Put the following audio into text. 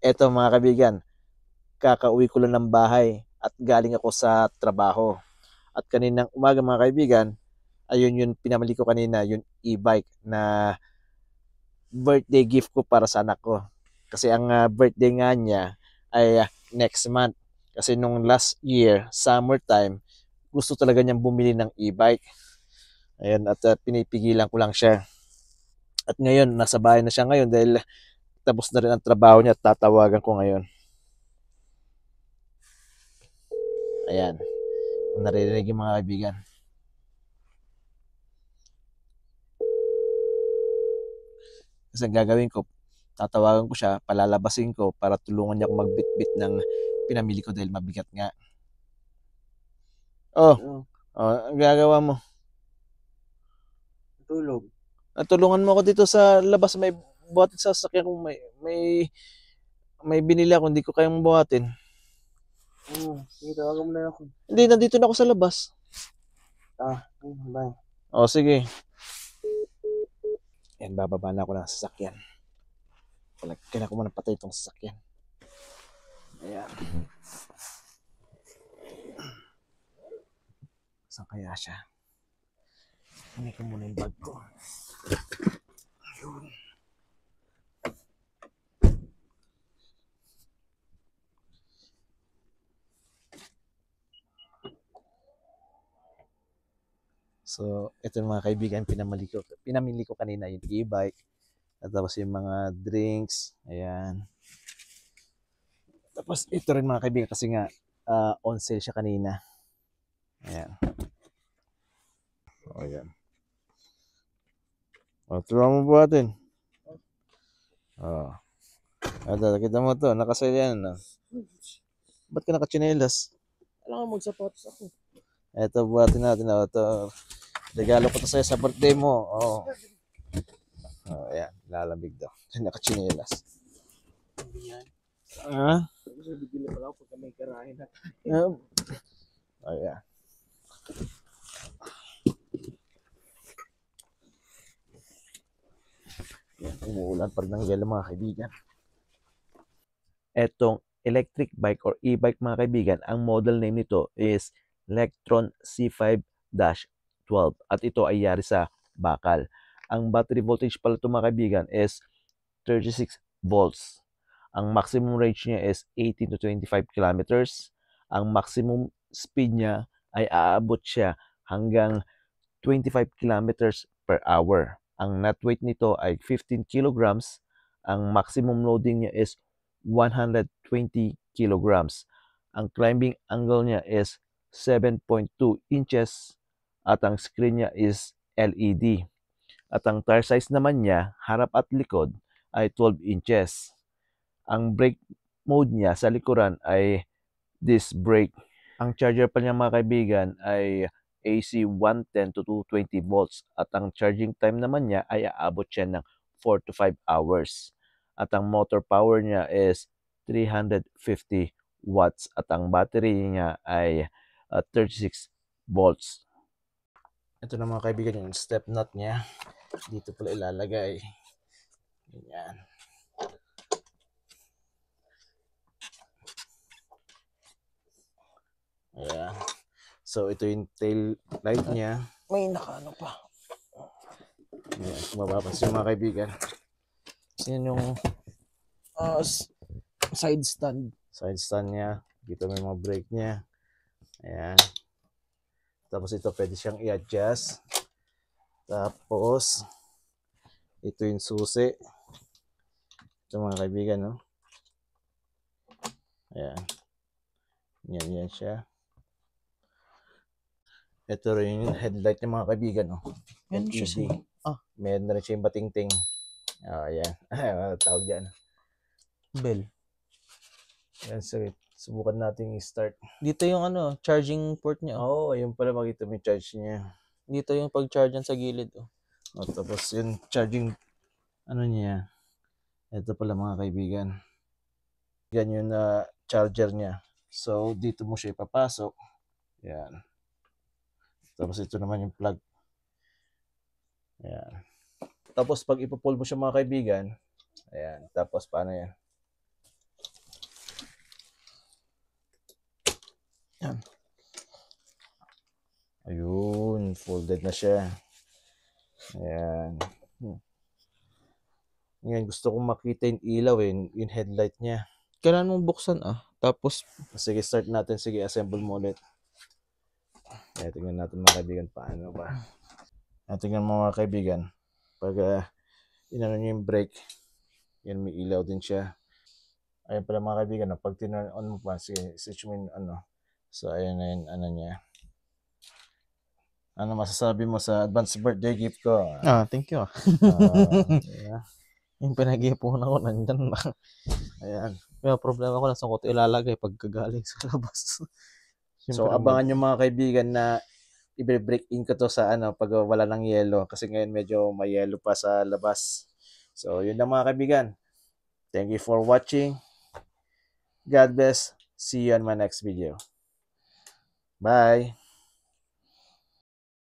Eto mga kaibigan, kakauwi ko lang ng bahay at galing ako sa trabaho. At kaninang umaga mga kaibigan, ayun yung pinamili ko kanina, yung e-bike na birthday gift ko para sa anak ko. Kasi ang birthday nga niya ay next month. Kasi nung last year, summertime, gusto talaga niyang bumili ng e-bike. Ayun, at pinipigilan ko lang siya. At ngayon, nasa bahay na siya ngayon dahil tapos na rin ang trabaho niya at tatawagan ko ngayon. Ayan, naririnig yung mga kaibigan. Kasi ang gagawin ko, tatawagan ko siya, palalabasin ko para tulungan niya ako magbitbit ng pinamili ko dahil mabigat nga. Oh, ang gagawa mo? Tulog. Natulungan mo ako dito sa labas, may buhatin sa sasakyan kung may binili ako, hindi ko kayang buhatin. Oo, sige, tawagan mo na ako. Hindi, nandito na ako sa labas. Bye. Sige. Yan, bababa na ako ng sasakyan. Kailangan ko muna patay itong sasakyan. Ayan. Saan kaya siya? Hindi ko muna yung bag ko. Ayun. So, ito mga kaibigan, pinamili ko kanina yung e-bike. At tapos yung mga drinks. Ayan. Tapos ito rin mga kaibigan kasi nga on sale siya kanina. Ayan. Ayan. Tulungan mo buhatin. Kita mo to, nakasale yan. Ba't ka nakachinelas? Alam mo, magsapatos ako. Ito, buhatin natin. Ito, regalo ko to sa'yo sa birthday mo. Ayan, lalamig daw. Nakachinelas. Yan. Gusto bibili pala ako pagka may karahin na. Ayan. Umuulan pa rin ng yelo mga kaibigan. Etong electric bike or e-bike mga kaibigan, ang model name nito is Lectron C5-12 at ito ay yari sa bakal. Ang battery voltage pala ito mga kaibigan is 36 volts. Ang maximum range niya is 18 to 25 kilometers. Ang maximum speed niya ay aabot siya hanggang 25 kilometers per hour. Ang net weight nito ay 15 kilograms. Ang maximum loading niya is 120 kilograms. Ang climbing angle niya is 7.2 inches at ang screen niya is LED. At ang tire size naman niya, harap at likod, ay 12 inches. Ang brake mode niya sa likuran ay disc brake. Ang charger pa niya mga kaibigan ay AC 110 to 220 volts at ang charging time naman niya ay aabot siya ng 4 to 5 hours. At ang motor power niya is 350 watts at ang battery niya ay 36 volts. Ito na mga kaibigan yung step nut niya. Dito pala ilalagay. Ganyan. Ayan. So, ito yung tail light niya. May nakaano pa. Ayan, kung mapapansin mga kaibigan. Yan yung side stand. Side stand niya. Dito may mga brake niya. Ayan. Tapos ito pwede siyang i-adjust. Tapos, ito yung susi. Ito mga kaibigan, no? Ayan. Yan siya. Ito rin yung headlight ng mga kaibigan, no? LED. Meron na rin siya yung batingting. Ayan. Tawag dyan. Bell. Ayan, so subukan natin i-start. Dito yung charging port niya. Ayun pala, makita mo yung charge niya. Dito yung pag-charge sa gilid. Tapos yung charging, niya. Ito pala mga kaibigan. Yan yung charger niya. So, dito mo siya ipapasok. Yan. Tapos ito naman yung plug. Ayan. Tapos pag ipo-pull mo siya mga kaibigan, ayan. Tapos paano yan? Yan. Ayun, folded na siya. Ayan. Ngayon, gusto kong makita yung ilaw yung headlight niya. Kailangan mong buksan Tapos, Sige, start natin. Sige, assemble mo ulit. Ayan, tingnan natin mga kaibigan paano ba. Ayan, tingnan mo mga kaibigan. Pag inano niyo yung brake, yan may ilaw din siya. Ayan pala mga kaibigan, pag tinurn on mo pa, sige, switch mo yung ano. So, ayan na yung ano niya. Ano masasabi mo sa advance birthday gift ko? thank you Yeah. Yung pinag-iipunan ko, nandyan na. Ayan. May problema ko na saan ko ito ilalagay pagkagaling sa labas. So, abangan nyo mga kaibigan na i-break in ko to sa pag wala ng yelo. Kasi ngayon medyo may yelo pa sa labas. So, yun lang mga kaibigan. Thank you for watching. God bless. See you on my next video. Bye.